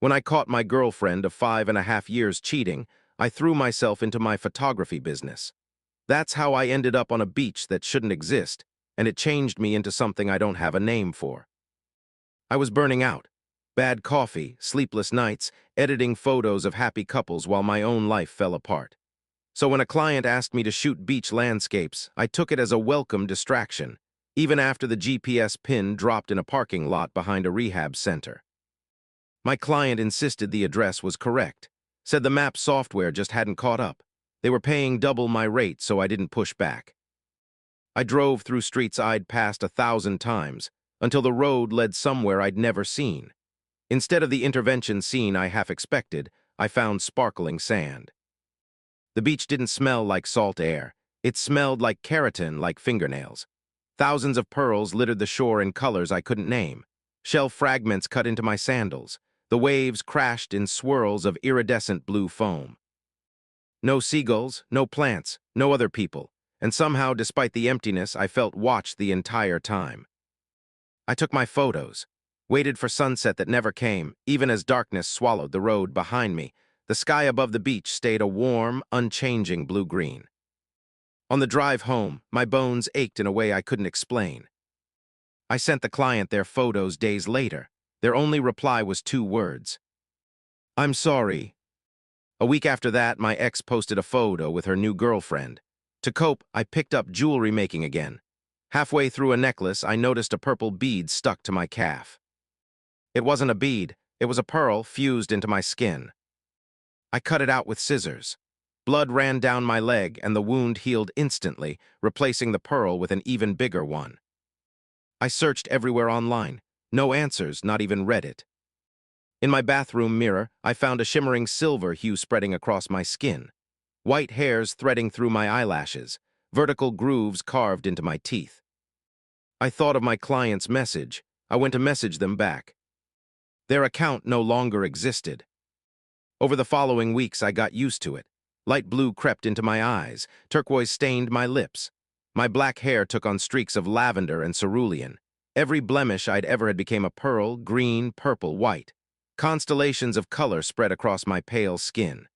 When I caught my girlfriend of 5.5 years cheating, I threw myself into my photography business. That's how I ended up on a beach that shouldn't exist, and it changed me into something I don't have a name for. I was burning out. Bad coffee, sleepless nights, editing photos of happy couples while my own life fell apart. So when a client asked me to shoot beach landscapes, I took it as a welcome distraction, even after the GPS pin dropped in a parking lot behind a rehab center. My client insisted the address was correct, said the map software just hadn't caught up. They were paying double my rate, so I didn't push back. I drove through streets I'd passed 1,000 times, until the road led somewhere I'd never seen. Instead of the intervention scene I half expected, I found sparkling sand. The beach didn't smell like salt air. It smelled like keratin, like fingernails. Thousands of pearls littered the shore in colors I couldn't name. Shell fragments cut into my sandals. The waves crashed in swirls of iridescent blue foam. No seagulls, no plants, no other people, and somehow, despite the emptiness, I felt watched the entire time. I took my photos, waited for sunset that never came, even as darkness swallowed the road behind me. The sky above the beach stayed a warm, unchanging blue-green. On the drive home, my bones ached in a way I couldn't explain. I sent the client their photos days later. Their only reply was 2 words. "I'm sorry." A week after that, my ex posted a photo with her new girlfriend. To cope, I picked up jewelry making again. Halfway through a necklace, I noticed a purple bead stuck to my calf. It wasn't a bead, it was a pearl fused into my skin. I cut it out with scissors. Blood ran down my leg, and the wound healed instantly, replacing the pearl with an even bigger one. I searched everywhere online. No answers, not even Reddit. In my bathroom mirror, I found a shimmering silver hue spreading across my skin. White hairs threading through my eyelashes, vertical grooves carved into my teeth. I thought of my client's message. I went to message them back. Their account no longer existed. Over the following weeks, I got used to it. Light blue crept into my eyes, turquoise stained my lips. My black hair took on streaks of lavender and cerulean. Every blemish I'd ever had became a pearl, green, purple, white. Constellations of color spread across my pale skin.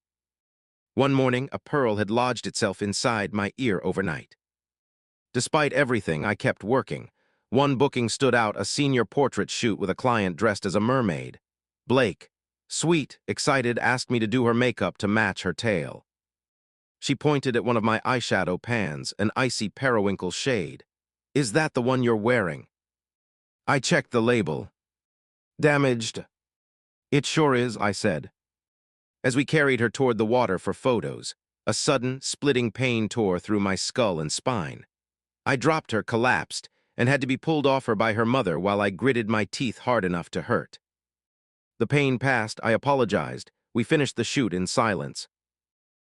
One morning, a pearl had lodged itself inside my ear overnight. Despite everything, I kept working. One booking stood out, a senior portrait shoot with a client dressed as a mermaid. Blake, sweet, excited, asked me to do her makeup to match her tail. She pointed at one of my eyeshadow pans, an icy periwinkle shade. "Is that the one you're wearing?" I checked the label. "Damaged." "It sure is," I said. As we carried her toward the water for photos, a sudden, splitting pain tore through my skull and spine. I dropped her, collapsed, and had to be pulled off her by her mother while I gritted my teeth hard enough to hurt. The pain passed, I apologized. We finished the shoot in silence.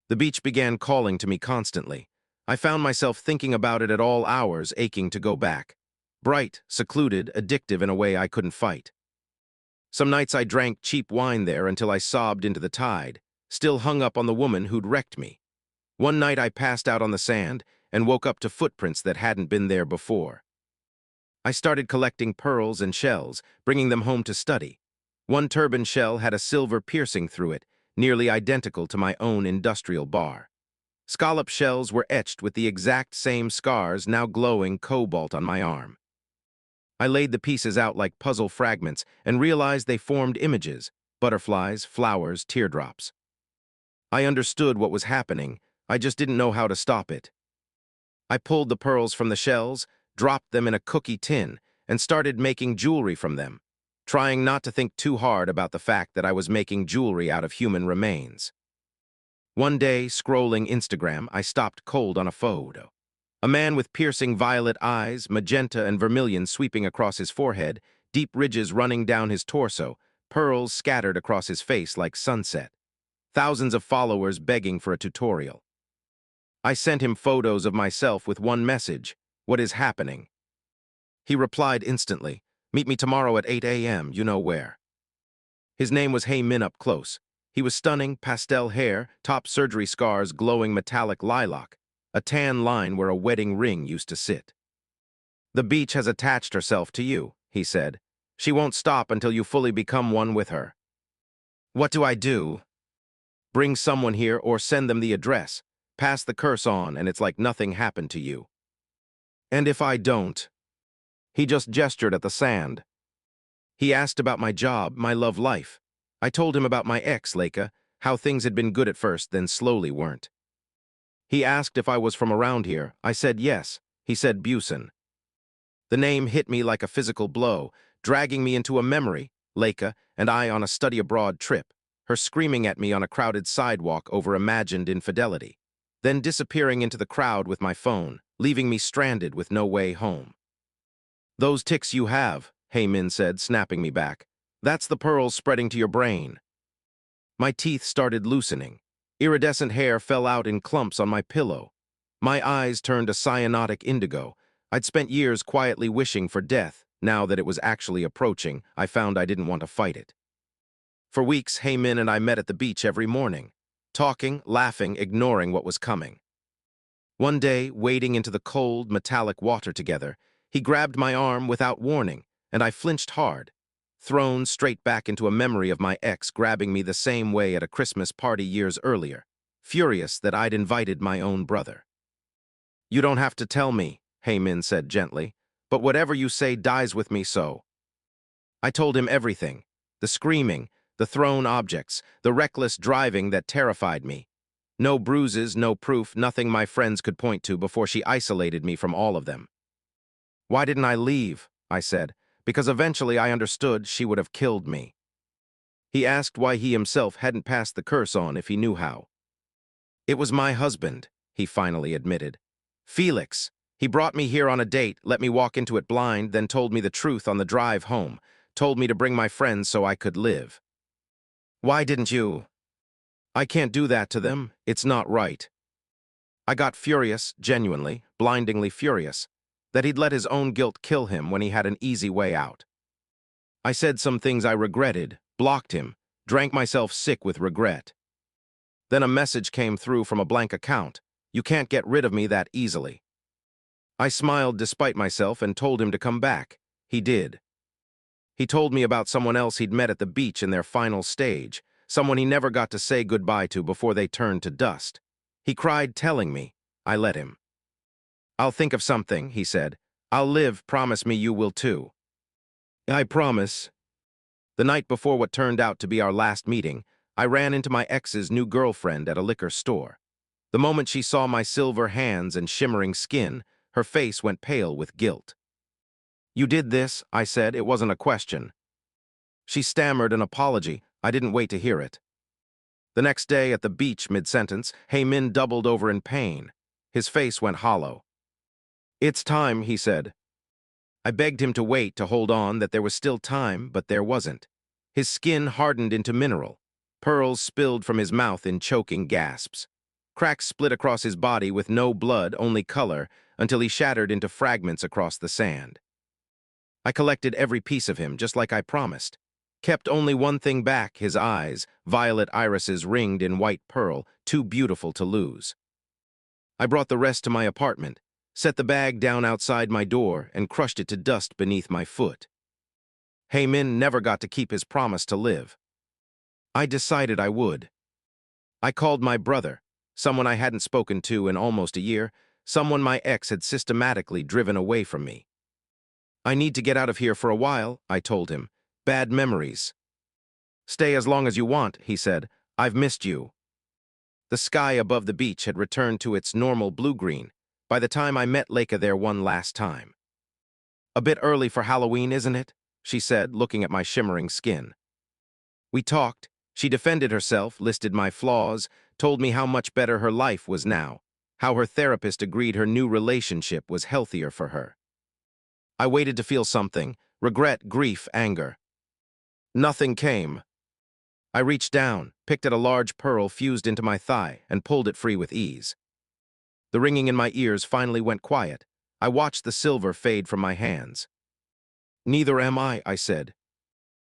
The beach began calling to me constantly. I found myself thinking about it at all hours, aching to go back. Bright, secluded, addictive in a way I couldn't fight. Some nights I drank cheap wine there until I sobbed into the tide, still hung up on the woman who'd wrecked me. One night I passed out on the sand and woke up to footprints that hadn't been there before. I started collecting pearls and shells, bringing them home to study. One turban shell had a silver piercing through it, nearly identical to my own industrial bar. Scallop shells were etched with the exact same scars now glowing cobalt on my arm. I laid the pieces out like puzzle fragments and realized they formed images: butterflies, flowers, teardrops. I understood what was happening, I just didn't know how to stop it. I pulled the pearls from the shells, dropped them in a cookie tin, and started making jewelry from them, trying not to think too hard about the fact that I was making jewelry out of human remains. One day, scrolling Instagram, I stopped cold on a photo. A man with piercing violet eyes, magenta and vermilion sweeping across his forehead, deep ridges running down his torso, pearls scattered across his face like sunset. Thousands of followers begging for a tutorial. I sent him photos of myself with one message: "What is happening?" He replied instantly, "Meet me tomorrow at 8 a.m., you know where." His name was Hey Min up close. He was stunning, pastel hair, top surgery scars glowing metallic lilac, a tan line where a wedding ring used to sit. "The beach has attached herself to you," he said. "She won't stop until you fully become one with her." What do I do? Bring someone here or send them the address. Pass the curse on and it's like nothing happened to you. And if I don't? He just gestured at the sand. He asked about my job, my love life. I told him about my ex, Leica, how things had been good at first, then slowly weren't. He asked if I was from around here. I said yes. He said Busan. The name hit me like a physical blow, dragging me into a memory, Leica and I on a study abroad trip, her screaming at me on a crowded sidewalk over imagined infidelity, then disappearing into the crowd with my phone, leaving me stranded with no way home. Those tics you have, Heymin said, snapping me back. That's the pearls spreading to your brain. My teeth started loosening. Iridescent hair fell out in clumps on my pillow. My eyes turned a cyanotic indigo. I'd spent years quietly wishing for death. Now that it was actually approaching, I found I didn't want to fight it. For weeks, Heymin and I met at the beach every morning, talking, laughing, ignoring what was coming. One day, wading into the cold, metallic water together, he grabbed my arm without warning, and I flinched hard, thrown straight back into a memory of my ex grabbing me the same way at a Christmas party years earlier, furious that I'd invited my own brother. You don't have to tell me, Heymin said gently, but whatever you say dies with me so. I told him everything, the screaming, the thrown objects, the reckless driving that terrified me. No bruises, no proof, nothing my friends could point to before she isolated me from all of them. Why didn't I leave? I said, because eventually I understood she would have killed me. He asked why he himself hadn't passed the curse on if he knew how. It was my husband, he finally admitted. Felix. He brought me here on a date, let me walk into it blind, then told me the truth on the drive home, told me to bring my friends so I could live. Why didn't you? I can't do that to them. It's not right. I got furious, genuinely, blindingly furious, that he'd let his own guilt kill him when he had an easy way out. I said some things I regretted, blocked him, drank myself sick with regret. Then a message came through from a blank account. You can't get rid of me that easily. I smiled despite myself and told him to come back. He did. He told me about someone else he'd met at the beach in their final stage, someone he never got to say goodbye to before they turned to dust. He cried telling me. I let him. I'll think of something, he said. I'll live, promise me you will too. I promise. The night before what turned out to be our last meeting, I ran into my ex's new girlfriend at a liquor store. The moment she saw my silver hands and shimmering skin, her face went pale with guilt. You did this, I said. It wasn't a question. She stammered an apology. I didn't wait to hear it. The next day at the beach mid-sentence, Heymin doubled over in pain. His face went hollow. It's time, he said. I begged him to wait, to hold on, that there was still time, but there wasn't. His skin hardened into mineral. Pearls spilled from his mouth in choking gasps. Cracks split across his body with no blood, only color, until he shattered into fragments across the sand. I collected every piece of him, just like I promised. Kept only one thing back, his eyes, violet irises ringed in white pearl, too beautiful to lose. I brought the rest to my apartment, set the bag down outside my door, and crushed it to dust beneath my foot. Heymin never got to keep his promise to live. I decided I would. I called my brother, someone I hadn't spoken to in almost a year, someone my ex had systematically driven away from me. I need to get out of here for a while, I told him. Bad memories. Stay as long as you want, he said. I've missed you. The sky above the beach had returned to its normal blue-green by the time I met Leica there one last time. A bit early for Halloween, isn't it? She said, looking at my shimmering skin. We talked. She defended herself, listed my flaws, told me how much better her life was now, how her therapist agreed her new relationship was healthier for her. I waited to feel something, regret, grief, anger. Nothing came. I reached down, picked at a large pearl fused into my thigh, and pulled it free with ease. The ringing in my ears finally went quiet. I watched the silver fade from my hands. Neither am I said.